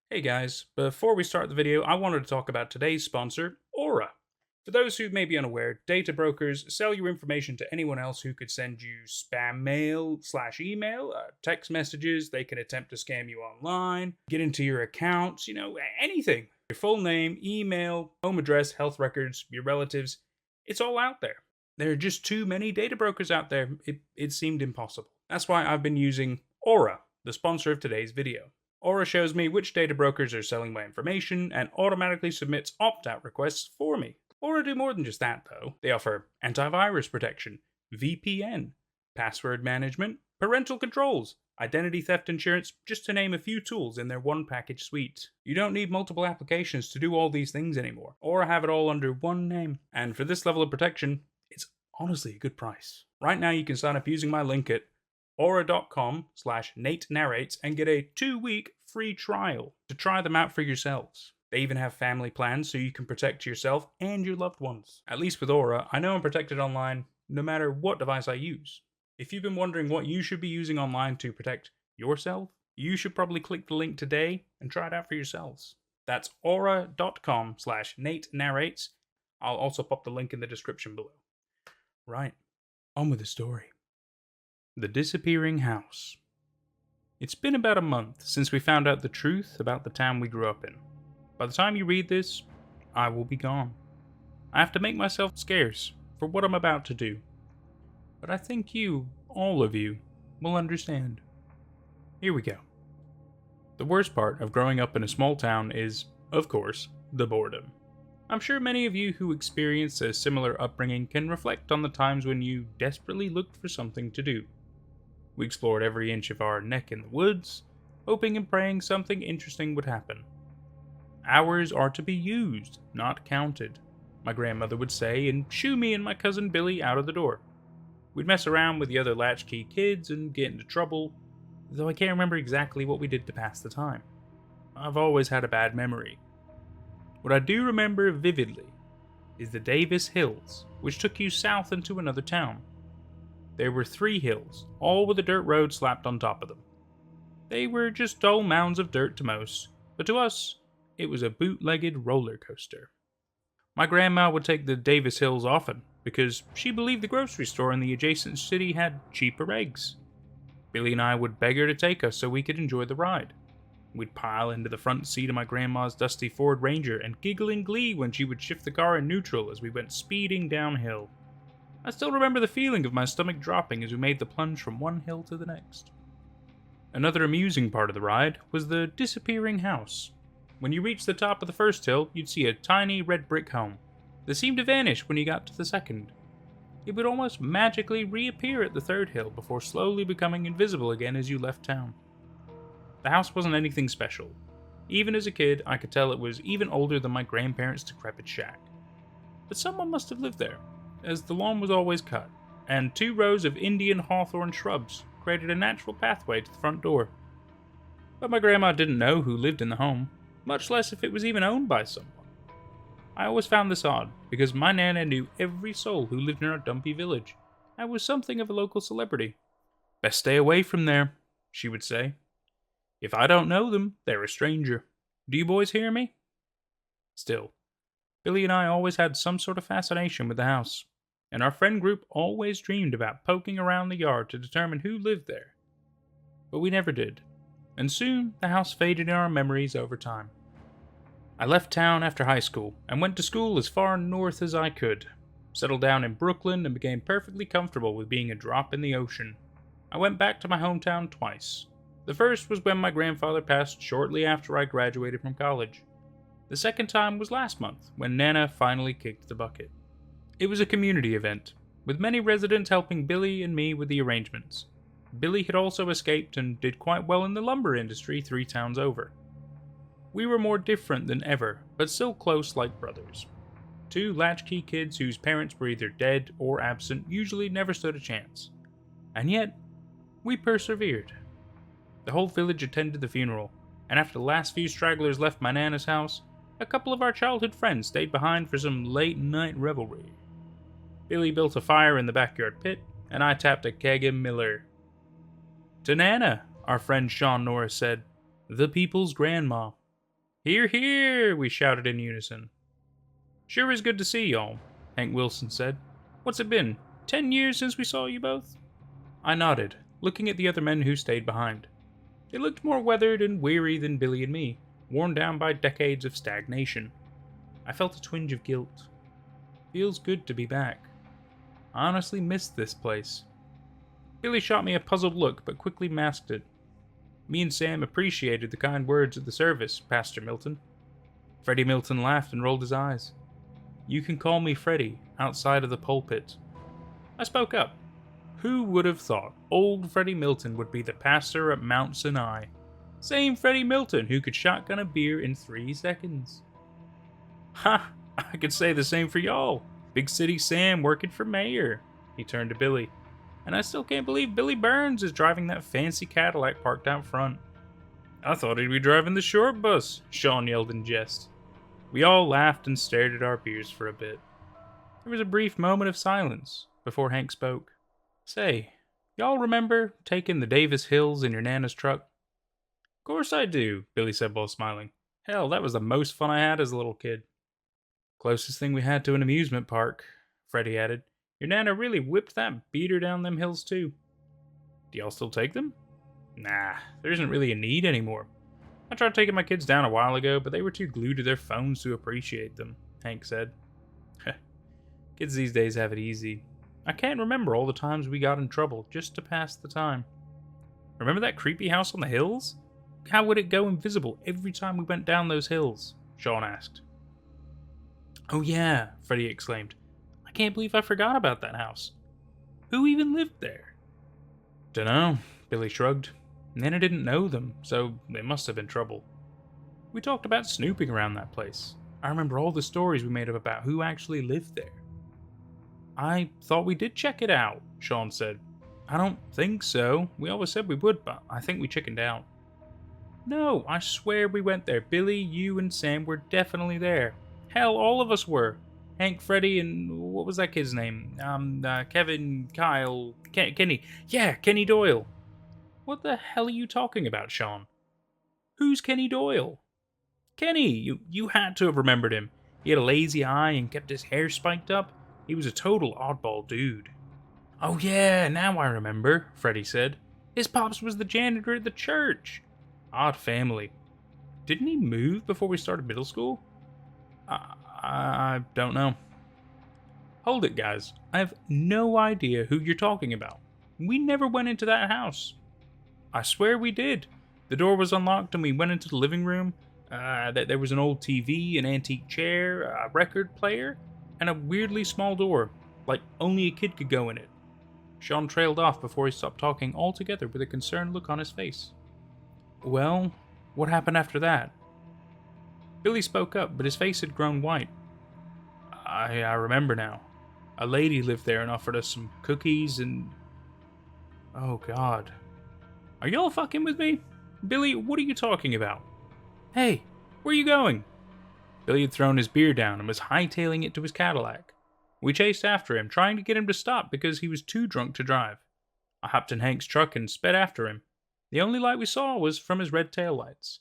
Hey guys, before we start the video, I wanted to talk about today's sponsor, Aura. For those who may be unaware, data brokers sell your information to anyone else who could send you spam mail / email, text messages. They can attempt to scam you online, get into your accounts, anything. Your full name, email, home address, health records, your relatives. It's all out there. There are just too many data brokers out there. It seemed impossible. That's why I've been using Aura, the sponsor of today's video. Aura shows me which data brokers are selling my information and automatically submits opt-out requests for me. Aura do more than just that, though. They offer antivirus protection, VPN, password management, parental controls, identity theft insurance, just to name a few tools in their one-package suite. You don't need multiple applications to do all these things anymore. Aura have it all under one name. And for this level of protection, it's honestly a good price. Right now you can sign up using my link at aura.com/Nate Narrates and get a 2-week free trial to try them out for yourselves. They even have family plans so you can protect yourself and your loved ones. At least with Aura, I know I'm protected online no matter what device I use. If you've been wondering what you should be using online to protect yourself, you should probably click the link today and try it out for yourselves. That's aura.com/Nate Narrates. I'll also pop the link in the description below. Right, on with the story. The Disappearing House. It's been about a month since we found out the truth about the town we grew up in. By the time you read this, I will be gone. I have to make myself scarce for what I'm about to do. But I think you, all of you, will understand. Here we go. The worst part of growing up in a small town is, of course, the boredom. I'm sure many of you who experienced a similar upbringing can reflect on the times when you desperately looked for something to do. We explored every inch of our neck in the woods, hoping and praying something interesting would happen. Hours are to be used, not counted, my grandmother would say, and shoo me and my cousin Billy out of the door. We'd mess around with the other latchkey kids and get into trouble, though I can't remember exactly what we did to pass the time. I've always had a bad memory. What I do remember vividly is the Davis Hills, which took you south into another town. There were 3 hills, all with a dirt road slapped on top of them. They were just dull mounds of dirt to most, but to us, it was a bootlegged roller coaster. My grandma would take the Davis Hills often, because she believed the grocery store in the adjacent city had cheaper eggs. Billy and I would beg her to take us so we could enjoy the ride. We'd pile into the front seat of my grandma's dusty Ford Ranger and giggle in glee when she would shift the car in neutral as we went speeding downhill. I still remember the feeling of my stomach dropping as we made the plunge from one hill to the next. Another amusing part of the ride was the disappearing house. When you reached the top of the first hill, you'd see a tiny red brick home that seemed to vanish when you got to the second. It would almost magically reappear at the third hill before slowly becoming invisible again as you left town. The house wasn't anything special. Even as a kid, I could tell it was even older than my grandparents' decrepit shack. But someone must have lived there, as the lawn was always cut, and 2 rows of Indian hawthorn shrubs created a natural pathway to the front door. But my grandma didn't know who lived in the home, much less if it was even owned by someone. I always found this odd, because my Nana knew every soul who lived in our dumpy village, and was something of a local celebrity. "Best stay away from there," she would say. "If I don't know them, they're a stranger. Do you boys hear me?" Still, Billy and I always had some sort of fascination with the house, and our friend group always dreamed about poking around the yard to determine who lived there. But we never did, and soon the house faded in our memories over time. I left town after high school and went to school as far north as I could, settled down in Brooklyn and became perfectly comfortable with being a drop in the ocean. I went back to my hometown twice. The first was when my grandfather passed shortly after I graduated from college. The second time was last month, when Nana finally kicked the bucket. It was a community event, with many residents helping Billy and me with the arrangements. Billy had also escaped and did quite well in the lumber industry 3 towns over. We were more different than ever, but still close like brothers. 2 latchkey kids whose parents were either dead or absent usually never stood a chance. And yet, we persevered. The whole village attended the funeral, and after the last few stragglers left my Nana's house, a couple of our childhood friends stayed behind for some late-night revelry. Billy built a fire in the backyard pit, and I tapped a keg of Miller. "To Nana," our friend Sean Norris said, "the people's grandma." "Hear, hear!" we shouted in unison. "Sure is good to see y'all," Hank Wilson said. "What's it been, 10 years since we saw you both?" I nodded, looking at the other men who stayed behind. They looked more weathered and weary than Billy and me, worn down by decades of stagnation. I felt a twinge of guilt. Feels good to be back. I honestly missed this place. Billy shot me a puzzled look, but quickly masked it. Me and Sam appreciated the kind words at the service, Pastor Milton. Freddie Milton laughed and rolled his eyes. "You can call me Freddie, outside of the pulpit." I spoke up. Who would have thought old Freddie Milton would be the pastor at Mount Sinai? Same Freddie Milton who could shotgun a beer in 3 seconds. "Ha! I could say the same for y'all. Big City Sam working for mayor." He turned to Billy. "And I still can't believe Billy Burns is driving that fancy Cadillac parked out front." "I thought he'd be driving the short bus," Sean yelled in jest. We all laughed and stared at our beers for a bit. There was a brief moment of silence before Hank spoke. "Say, y'all remember taking the Davis Hills in your Nana's truck?" "Course I do," Billy said while smiling. "Hell, that was the most fun I had as a little kid." "Closest thing we had to an amusement park," Freddie added. "Your Nana really whipped that beater down them hills too." "Do y'all still take them?" "Nah, there isn't really a need anymore. I tried taking my kids down a while ago, but they were too glued to their phones to appreciate them," Hank said. "Kids these days have it easy. I can't remember all the times we got in trouble just to pass the time." "Remember that creepy house on the hills? How would it go invisible every time we went down those hills?" Sean asked. "Oh yeah," Freddie exclaimed. "I can't believe I forgot about that house. Who even lived there?" "Dunno," Billy shrugged. "Nana didn't know them, so they must have been trouble. We talked about snooping around that place. I remember all the stories we made up about who actually lived there." "I thought we did check it out," Sean said. "I don't think so. We always said we would, but I think we chickened out." "No, I swear we went there. Billy, you, and Sam were definitely there. Hell, all of us were. Hank, Freddie, and what was that kid's name? Kevin, Kyle, Kenny. Yeah, Kenny Doyle." "What the hell are you talking about, Sean?" "Who's Kenny Doyle?" "Kenny, you had to have remembered him. He had a lazy eye and kept his hair spiked up. He was a total oddball dude." "Oh yeah, now I remember," Freddie said. "His pops was the janitor at the church. Odd family. Didn't he move before we started middle school?" I don't know." "Hold it, guys. I have no idea who you're talking about. We never went into that house." "I swear we did. The door was unlocked and we went into the living room. There was an old TV, an antique chair, a record player, and a weirdly small door, like only a kid could go in it." Sean trailed off before he stopped talking altogether with a concerned look on his face. "Well, what happened after that?" Billy spoke up, but his face had grown white. I remember now. A lady lived there and offered us some cookies and... Oh God. Are y'all fucking with me? Billy, what are you talking about? Hey, where are you going?" Billy had thrown his beer down and was hightailing it to his Cadillac. We chased after him, trying to get him to stop because he was too drunk to drive. I hopped in Hank's truck and sped after him. The only light we saw was from his red taillights.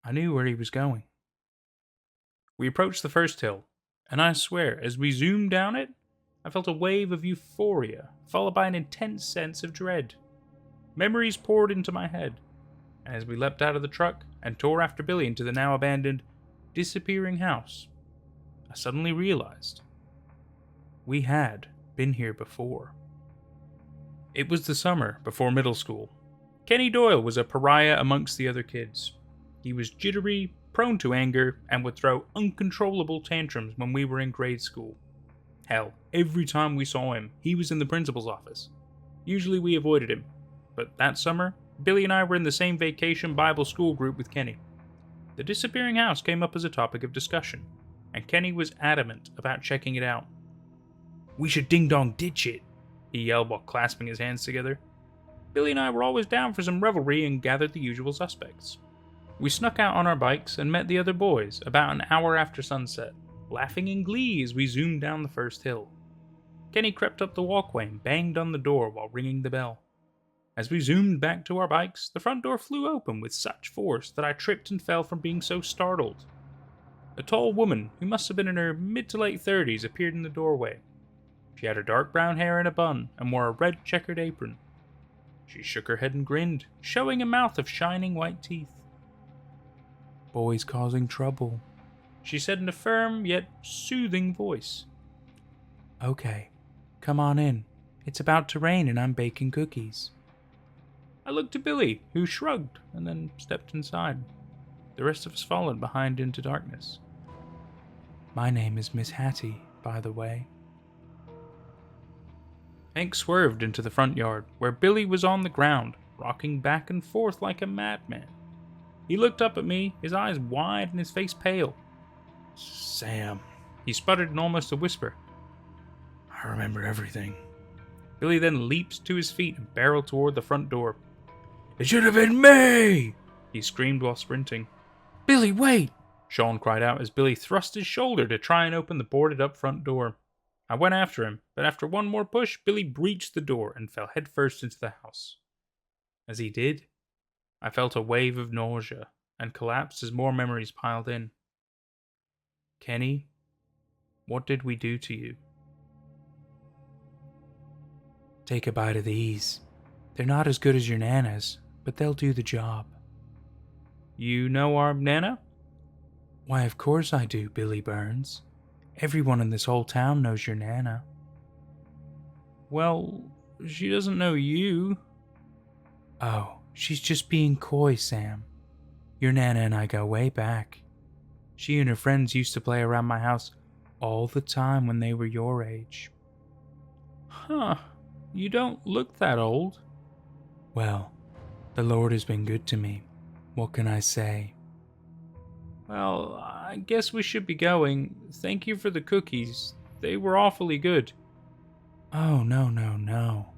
I knew where he was going. We approached the first hill, and I swear, as we zoomed down it, I felt a wave of euphoria, followed by an intense sense of dread. Memories poured into my head, and as we leapt out of the truck and tore after Billy into the now abandoned, disappearing house, I suddenly realized we had been here before. It was the summer before middle school. Kenny Doyle was a pariah amongst the other kids. He was jittery, prone to anger, and would throw uncontrollable tantrums when we were in grade school. Hell, every time we saw him, he was in the principal's office. Usually we avoided him, but that summer, Billy and I were in the same vacation Bible school group with Kenny. The disappearing house came up as a topic of discussion, and Kenny was adamant about checking it out. "We should ding-dong ditch it," he yelled while clasping his hands together. Billy and I were always down for some revelry and gathered the usual suspects. We snuck out on our bikes and met the other boys about an hour after sunset, laughing in glee as we zoomed down the first hill. Kenny crept up the walkway and banged on the door while ringing the bell. As we zoomed back to our bikes, the front door flew open with such force that I tripped and fell from being so startled. A tall woman, who must have been in her mid to late 30s, appeared in the doorway. She had her dark brown hair in a bun and wore a red checkered apron. She shook her head and grinned, showing a mouth of shining white teeth. "Boy's causing trouble," she said in a firm yet soothing voice. "Okay, come on in. It's about to rain and I'm baking cookies." I looked to Billy, who shrugged and then stepped inside. The rest of us followed behind into darkness. "My name is Miss Hattie, by the way." Hank swerved into the front yard, where Billy was on the ground, rocking back and forth like a madman. He looked up at me, his eyes wide and his face pale. "Sam," he sputtered in almost a whisper. "I remember everything." Billy then leaped to his feet and barreled toward the front door. "It should have been me!" he screamed while sprinting. "Billy, wait!" Sean cried out as Billy thrust his shoulder to try and open the boarded-up front door. I went after him, but after one more push, Billy breached the door and fell headfirst into the house. As he did, I felt a wave of nausea and collapsed as more memories piled in. "Kenny, what did we do to you?" "Take a bite of these. They're not as good as your Nana's, but they'll do the job." "You know our Nana?" "Why, of course I do, Billy Burns. Everyone in this whole town knows your Nana." "Well, she doesn't know you." "Oh, she's just being coy, Sam. Your Nana and I go way back. She and her friends used to play around my house all the time when they were your age." "Huh, you don't look that old." "Well, the Lord has been good to me. What can I say?" "Well, I guess we should be going. Thank you for the cookies. They were awfully good." "Oh, no.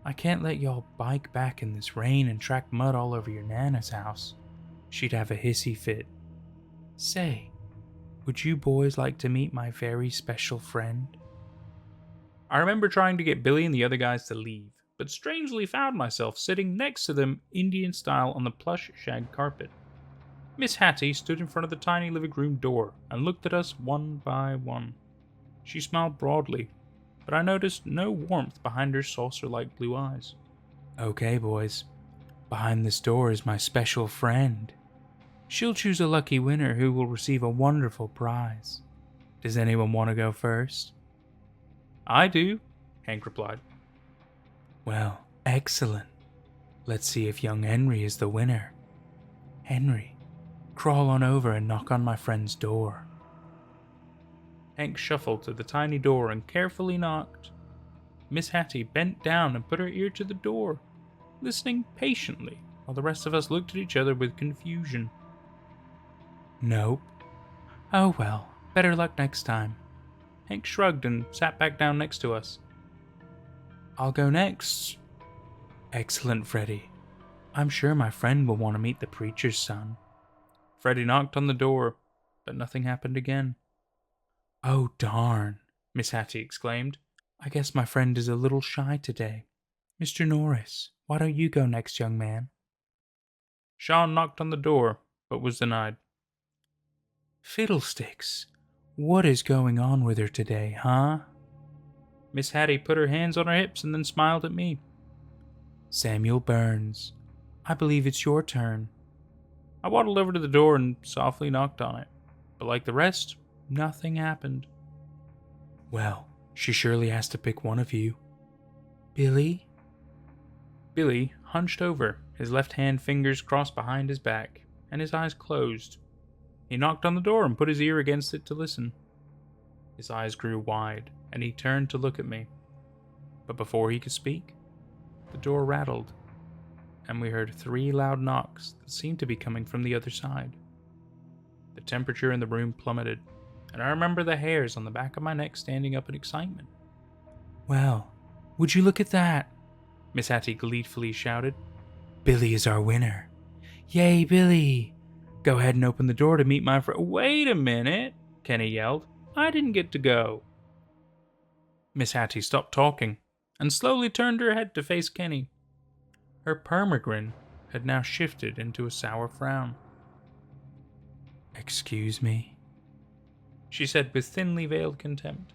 I can't let y'all bike back in this rain and track mud all over your Nana's house. She'd have a hissy fit. Say, would you boys like to meet my very special friend?" I remember trying to get Billy and the other guys to leave, but strangely found myself sitting next to them Indian style on the plush shag carpet. Miss Hattie stood in front of the tiny living room door and looked at us one by one. She smiled broadly, but I noticed no warmth behind her saucer-like blue eyes. "Okay, boys. Behind this door is my special friend. She'll choose a lucky winner who will receive a wonderful prize. Does anyone want to go first?" "I do," Hank replied. "Well, excellent. Let's see if young Henry is the winner. Henry, crawl on over and knock on my friend's door." Hank shuffled to the tiny door and carefully knocked. Miss Hattie bent down and put her ear to the door, listening patiently while the rest of us looked at each other with confusion. "Nope. Oh well, better luck next time." Hank shrugged and sat back down next to us. "I'll go next." "Excellent, Freddy. I'm sure my friend will want to meet the preacher's son." Freddy knocked on the door, but nothing happened again. "Oh darn," Miss Hattie exclaimed. "I guess my friend is a little shy today. Mr. Norris, why don't you go next, young man?" Sean knocked on the door, but was denied. "Fiddlesticks. What is going on with her today, huh?" Miss Hattie put her hands on her hips and then smiled at me. "Samuel Burns, I believe it's your turn." I waddled over to the door and softly knocked on it, but like the rest, nothing happened. "Well, she surely has to pick one of you. Billy?" Billy hunched over, his left hand fingers crossed behind his back, and his eyes closed. He knocked on the door and put his ear against it to listen. His eyes grew wide, and he turned to look at me. But before he could speak, the door rattled, and we heard 3 loud knocks that seemed to be coming from the other side. The temperature in the room plummeted, and I remember the hairs on the back of my neck standing up in excitement. "Well, would you look at that?" Miss Hattie gleefully shouted. "Billy is our winner. Yay, Billy! Go ahead and open the door to meet my friend." "Wait a minute," Kenny yelled. "I didn't get to go." Miss Hattie stopped talking and slowly turned her head to face Kenny. Her permagrin had now shifted into a sour frown. "Excuse me," she said with thinly veiled contempt.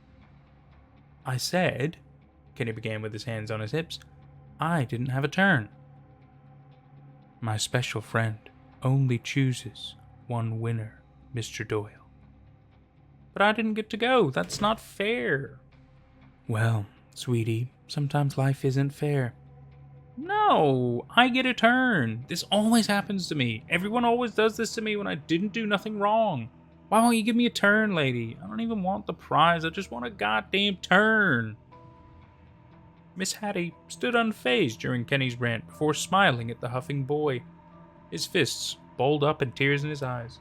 "I said," Kenny began with his hands on his hips, "I didn't have a turn. My special friend only chooses one winner, Mr. Doyle." "But I didn't get to go. That's not fair." "Well, sweetie, sometimes life isn't fair." "No, I get a turn. This always happens to me. Everyone always does this to me when I didn't do nothing wrong. Why won't you give me a turn, lady? I don't even want the prize. I just want a goddamn turn." Miss Hattie stood unfazed during Kenny's rant before smiling at the huffing boy, his fists balled up and tears in his eyes.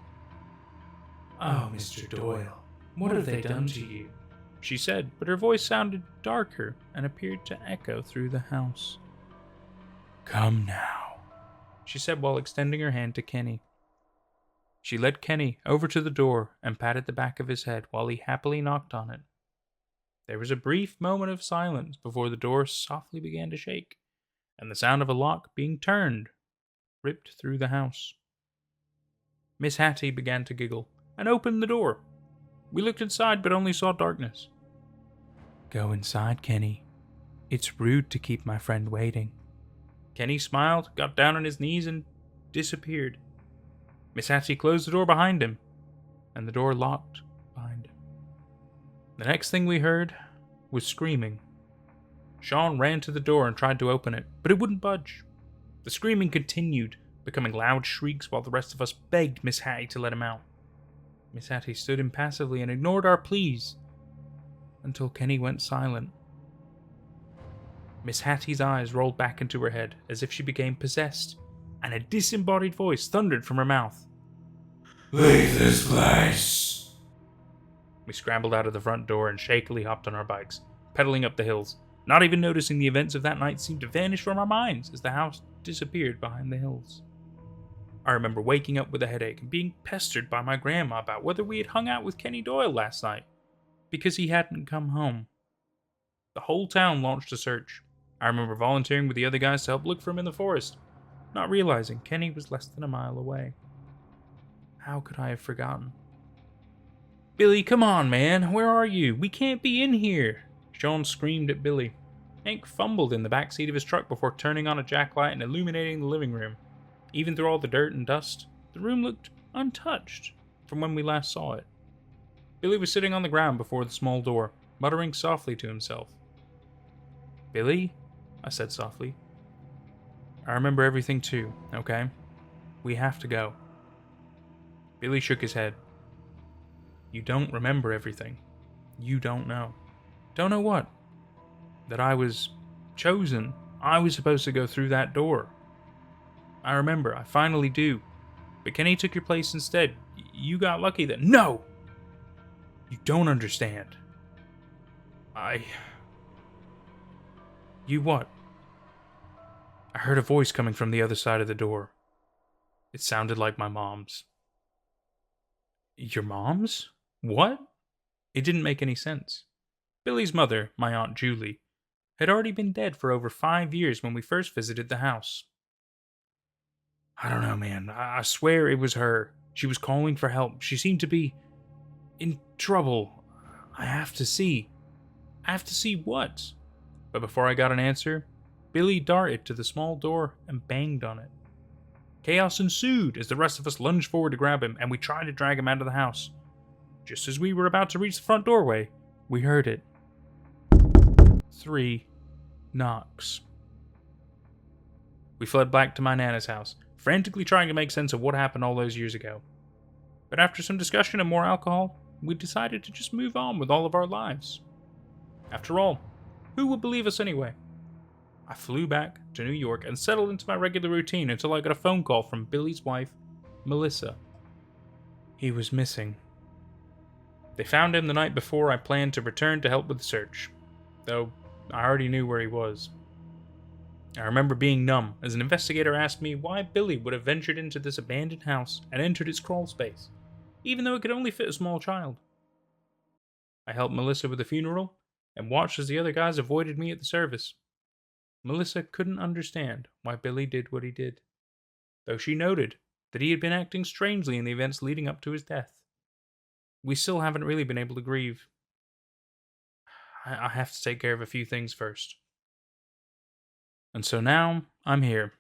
"Oh, Mr. Doyle, what have they done to you?" she said, but her voice sounded darker and appeared to echo through the house. "Come now," she said while extending her hand to Kenny. She led Kenny over to the door and patted the back of his head while he happily knocked on it. There was a brief moment of silence before the door softly began to shake, and the sound of a lock being turned ripped through the house. Miss Hattie began to giggle and opened the door. We looked inside but only saw darkness. "Go inside, Kenny. It's rude to keep my friend waiting." Kenny smiled, got down on his knees, and disappeared. Miss Hattie closed the door behind him, and the door locked behind him. The next thing we heard was screaming. Sean ran to the door and tried to open it, but it wouldn't budge. The screaming continued, becoming loud shrieks while the rest of us begged Miss Hattie to let him out. Miss Hattie stood impassively and ignored our pleas until Kenny went silent. Miss Hattie's eyes rolled back into her head as if she became possessed, and a disembodied voice thundered from her mouth. "Leave this place." We scrambled out of the front door and shakily hopped on our bikes, pedaling up the hills, not even noticing the events of that night seemed to vanish from our minds as the house disappeared behind the hills. I remember waking up with a headache and being pestered by my grandma about whether we had hung out with Kenny Doyle last night, because he hadn't come home. The whole town launched a search. I remember volunteering with the other guys to help look for him in the forest, not realizing Kenny was less than a mile away. How could I have forgotten? "Billy, come on, man. Where are you? We can't be in here." Sean screamed at Billy. Hank fumbled in the back seat of his truck before turning on a jacklight and illuminating the living room. Even through all the dirt and dust, the room looked untouched from when we last saw it. Billy was sitting on the ground before the small door, muttering softly to himself. "Billy," I said softly. "I remember everything too, okay? We have to go." Billy shook his head. "You don't remember everything. You don't know." "Don't know what?" "That I was chosen. I was supposed to go through that door. I remember, I finally do. But Kenny took your place instead. You got lucky then." "No! You don't understand. You what?" I heard a voice coming from the other side of the door. It sounded like my mom's. "Your mom's? What?" It didn't make any sense. Billy's mother, my Aunt Julie, had already been dead for over 5 years when we first visited the house. "I don't know, man. I swear it was her. She was calling for help. She seemed to be in trouble. I have to see." "I have to see what?" But before I got an answer, Billy darted to the small door and banged on it. Chaos ensued as the rest of us lunged forward to grab him, and we tried to drag him out of the house. Just as we were about to reach the front doorway, we heard it. 3 knocks. We fled back to my Nana's house, frantically trying to make sense of what happened all those years ago. But after some discussion and more alcohol, we decided to just move on with all of our lives. After all, who would believe us anyway? I flew back to New York and settled into my regular routine until I got a phone call from Billy's wife, Melissa. He was missing. They found him the night before I planned to return to help with the search, though I already knew where he was. I remember being numb as an investigator asked me why Billy would have ventured into this abandoned house and entered its crawl space, even though it could only fit a small child. I helped Melissa with the funeral and watched as the other guys avoided me at the service. Melissa couldn't understand why Billy did what he did, though she noted that he had been acting strangely in the events leading up to his death. We still haven't really been able to grieve. I have to take care of a few things first. And so now I'm here,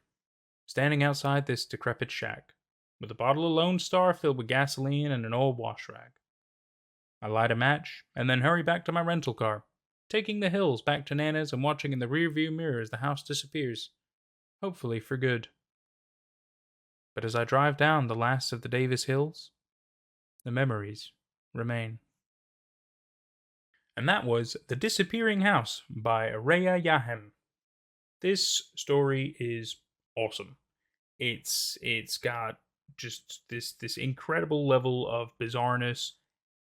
standing outside this decrepit shack, with a bottle of Lone Star filled with gasoline and an old wash rag. I light a match, and then hurry back to my rental car, taking the hills back to Nana's and watching in the rearview mirror as the house disappears, hopefully for good. But as I drive down the last of the Davis Hills, the memories remain. And that was The Disappearing House by Rehayahem. This story is awesome. It's got just this incredible level of bizarreness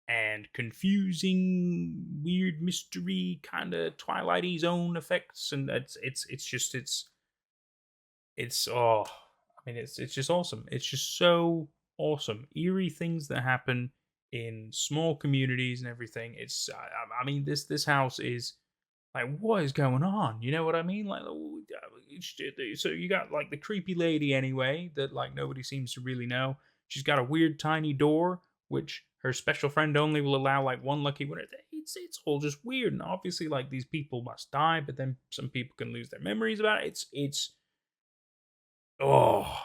and confusing, weird mystery, kind of Twilight Zone effects, and it's just oh, I mean it's just awesome. It's just so awesome. Eerie things that happen in small communities and everything. I mean this house is like, what is going on? You know what I mean? Like, so you got like the creepy lady anyway that like nobody seems to really know. She's got a weird tiny door which her special friend only will allow like one lucky winner. It's all just weird, and obviously like these people must die, but then some people can lose their memories about it. Oh,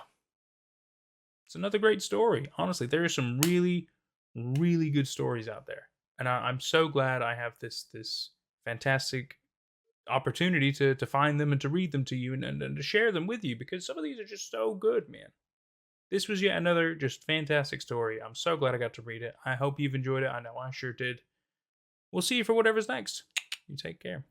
it's another great story. Honestly, there are some really good stories out there, and I'm so glad I have this fantastic opportunity to find them and to read them to you and to share them with you, because some of these are just so good, man. This was yet another just fantastic story. I'm so glad I got to read it. I hope you've enjoyed it. I know I sure did. We'll see you for whatever's next. You take care.